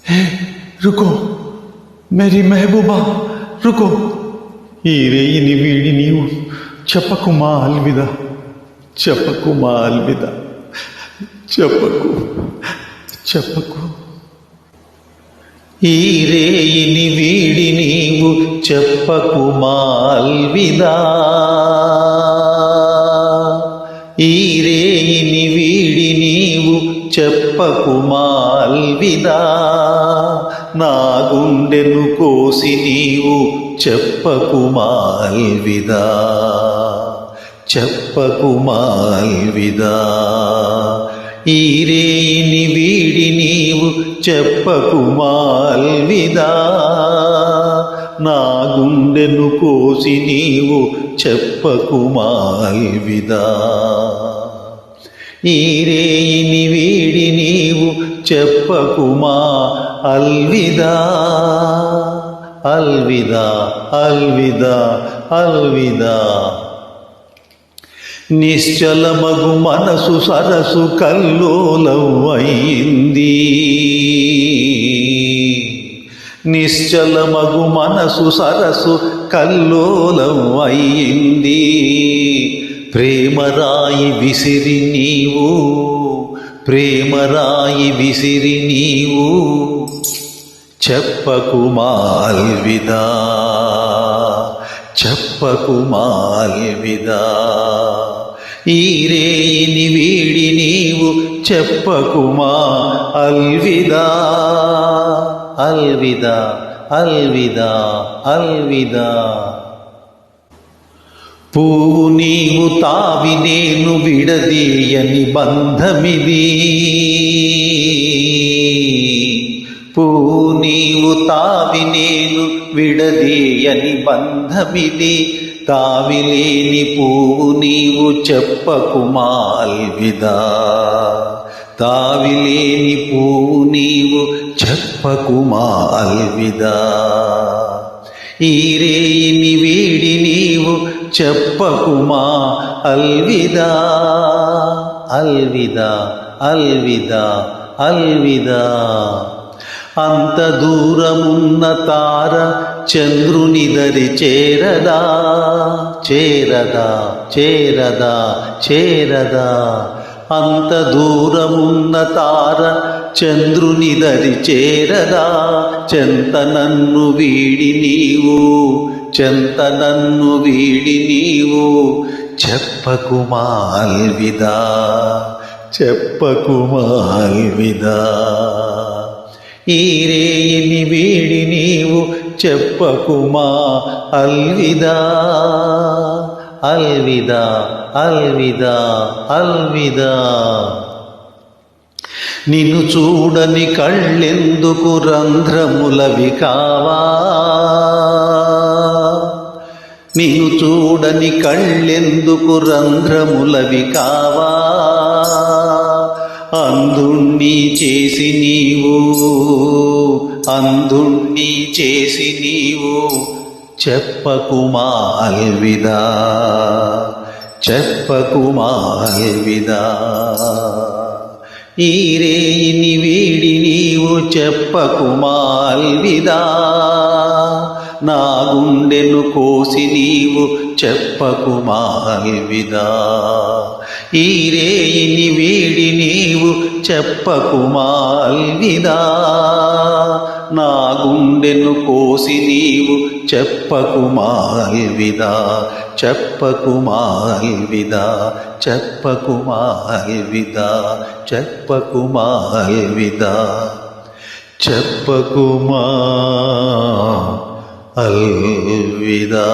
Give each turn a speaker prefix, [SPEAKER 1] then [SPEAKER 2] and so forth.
[SPEAKER 1] हे रुको मेरी महबूबा रुको ఈ రేయిని వీడి నీవు చెప్పకు మా అల్విదా చెప్పకు మా అల్విదా చెప్పకు చెప్పకు ఈ రేయిని వీడి నీవు చెప్పకు మా అల్విదా ఈ రేయిని వీడి నీవు చెప్పకు మా అల్విదా నా గుండెను కోసి నీవు చెప్పకు మా అల్విదా చెప్పకు మా అల్విదా ఈ రేయిని వీడి నీవు చెప్పకు మా అల్విదా నా గుండెను కోసి నీవు చెప్పకు మా అల్విదా ఈ రేయిని వీడి నీవు చెప్పకు మా అల్విదా అల్విదా అల్విదా అల్విదా నిశ్చలమగు మనసు సరసు కల్లోలం అయింది నిశ్చలమగు మనసు సరసు కల్లోలం అయింది ప్రేమరాయి విసిరి నీవు ప్రేమరాయి విసిరి నీవు చెప్పకు మా అల్విదా చెప్పకు మా అల్విదా ఈ రేయిని వీడి నీవు చెప్పకు మా అల్విదా అల్విదా అల్విదా అల్విదా పువ్వు నీవు తావి నేను విడదీయని బంధమిది పువ్వు నీవు తావి నేను విడదీయని బంధమిది తావిలేని పువ్వు నీవు చెప్పకు మా అల్విదా తావిలేని పువ్వు నీవు చెప్పకు మా అల్విదా ఈ రేయిని వీడి నీవు చెప్పకు మా అల్విదా అల్విదా అల్విదా అల్విదా అంత దూరమున్న తార చంద్రుని దరి చేరదా చేరదా చేరదా చేరదా అంత దూరమున్న తార చంద్రుని దరి చేరదా చెంత నన్ను వీడి నీవు చెంత నన్ను వీడి నీవు చెప్పకు మా అల్విదా చెప్పకు మా అల్విదా ఈ రేయిని వీడి నీవు చెప్పకు మా అల్విదా అల్విదా అల్విదా అల్విదా నిన్ను చూడని కళ్ళెందుకు రంధ్రములవి కావా నిన్ను చూడని కళ్ళెందుకు రంధ్రములవి కావా అంధుణ్ణి చేసి నీవు అంధుణ్ణి చేసి నీవు చెప్పకు మా అల్విదా చెప్పకు మా అల్విదా ఈ రేయిని వీడి నీవు చెప్పకు మా అల్విదా నా గుండెను కోసి నీవు చెప్పకు మా అల్విదా ఈ రేయిని వీడి నీవు చెప్పకు మా అల్విదా నా గుండెను కోసి నీవు చెప్పకు మా అల్విదా చెప్పకు మా అల్విదా చెప్పకు మా అల్విదా చెప్పకు మా అల్విదా చెప్పకు మా అల్విదా